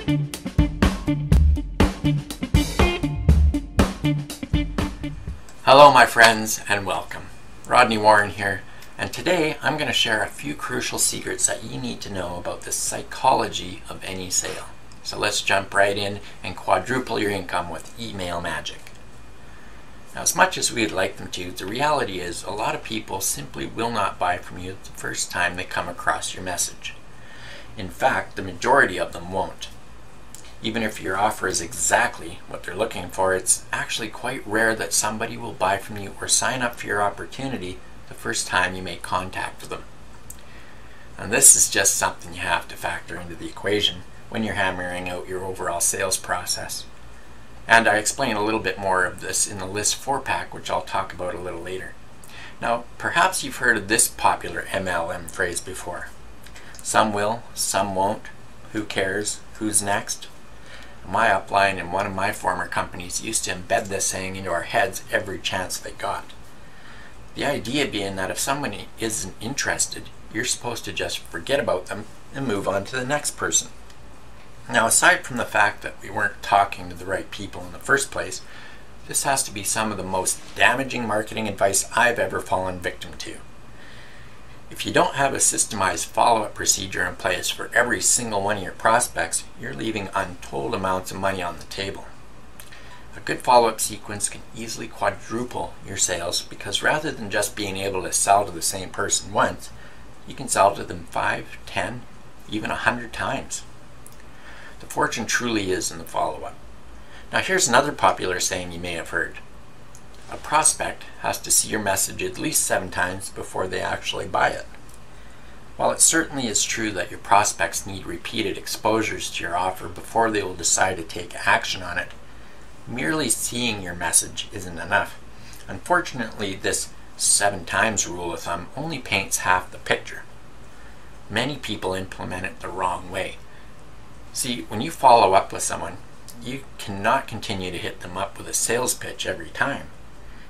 Hello my friends and welcome. Rodney Warren here, and today I'm going to share a few crucial secrets that you need to know about the psychology of any sale. So let's jump right in and quadruple your income with email magic. Now, as much as we'd like them to, the reality is a lot of people simply will not buy from you the first time they come across your message. In fact, the majority of them won't. Even if your offer is exactly what they're looking for, it's actually quite rare that somebody will buy from you or sign up for your opportunity the first time you make contact with them. And this is just something you have to factor into the equation when you're hammering out your overall sales process. And I explain a little bit more of this in the List 4-pack, which I'll talk about a little later. Now, perhaps you've heard of this popular MLM phrase before. Some will, some won't. Who cares? Who's next? My upline in one of my former companies used to embed this saying into our heads every chance they got. The idea being that if somebody isn't interested, you're supposed to just forget about them and move on to the next person. Now, aside from the fact that we weren't talking to the right people in the first place, this has to be some of the most damaging marketing advice I've ever fallen victim to. If you don't have a systemized follow-up procedure in place for every single one of your prospects, you're leaving untold amounts of money on the table. A good follow-up sequence can easily quadruple your sales because rather than just being able to sell to the same person once, you can sell to them 5, 10, even 100 times. The fortune truly is in the follow-up. Now here's another popular saying you may have heard. A prospect has to see your message at least 7 times before they actually buy it. While it certainly is true that your prospects need repeated exposures to your offer before they will decide to take action on it, merely seeing your message isn't enough. Unfortunately, this 7 times rule of thumb only paints half the picture. Many people implement it the wrong way. See, when you follow up with someone, you cannot continue to hit them up with a sales pitch every time.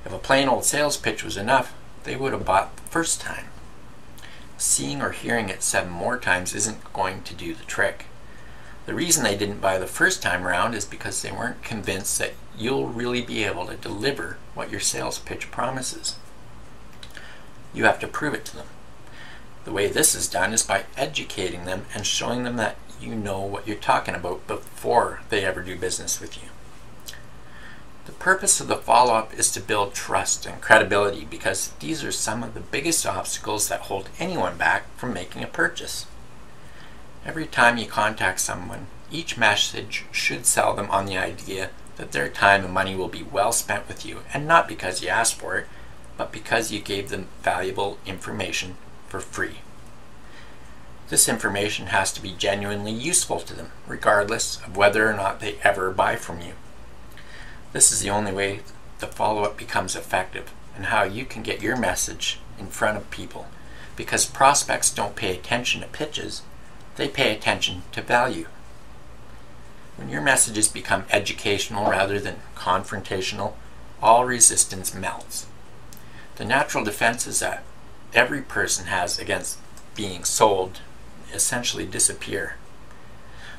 If a plain old sales pitch was enough, they would have bought the first time. Seeing or hearing it 7 more times isn't going to do the trick. The reason they didn't buy the first time around is because they weren't convinced that you'll really be able to deliver what your sales pitch promises. You have to prove it to them. The way this is done is by educating them and showing them that you know what you're talking about before they ever do business with you. The purpose of the follow-up is to build trust and credibility because these are some of the biggest obstacles that hold anyone back from making a purchase. Every time you contact someone, each message should sell them on the idea that their time and money will be well spent with you, and not because you asked for it, but because you gave them valuable information for free. This information has to be genuinely useful to them, regardless of whether or not they ever buy from you. This is the only way the follow-up becomes effective and how you can get your message in front of people, because prospects don't pay attention to pitches, they pay attention to value. When your messages become educational rather than confrontational, all resistance melts. The natural defenses that every person has against being sold essentially disappear.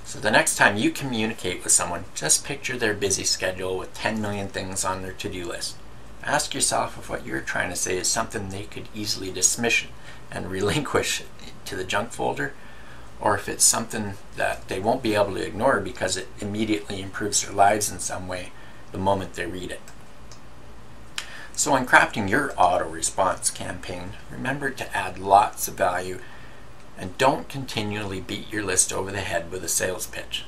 So the next time you communicate with someone, just picture their busy schedule with 10 million things on their to-do list. Ask yourself if what you're trying to say is something they could easily dismiss and relinquish to the junk folder, or if it's something that they won't be able to ignore because it immediately improves their lives in some way the moment they read it. So when crafting your auto-response campaign, remember to add lots of value and don't continually beat your list over the head with a sales pitch.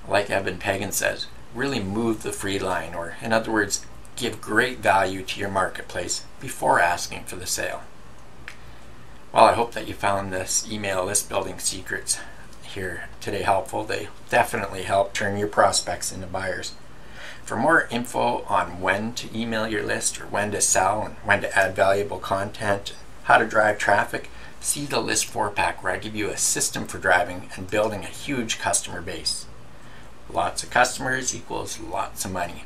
Like Eben Pagan says, really move the free line, or in other words, give great value to your marketplace before asking for the sale. Well, I hope that you found this email list building secrets here today helpful. They definitely help turn your prospects into buyers. For more info on when to email your list, or when to sell, and when to add valuable content, and how to drive traffic, see the List 4-pack, where I give you a system for driving and building a huge customer base. Lots of customers equals lots of money.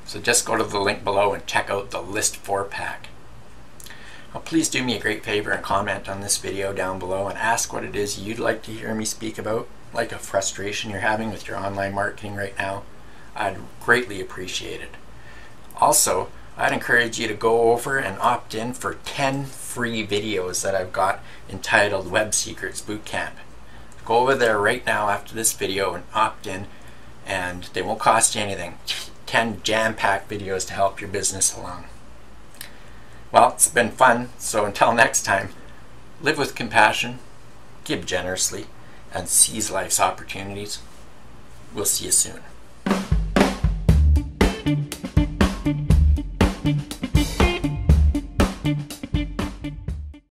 So just go to the link below and check out the List 4-pack. Please do me a great favor and comment on this video down below and ask what it is you'd like to hear me speak about, like a frustration you're having with your online marketing right now. I'd greatly appreciate it. Also, I'd encourage you to go over and opt in for 10 free videos that I've got entitled Web Secrets Bootcamp. Go over there right now after this video and opt in, and they won't cost you anything. 10 jam-packed videos to help your business along. Well, it's been fun, so until next time, live with compassion, give generously, and seize life's opportunities. We'll see you soon.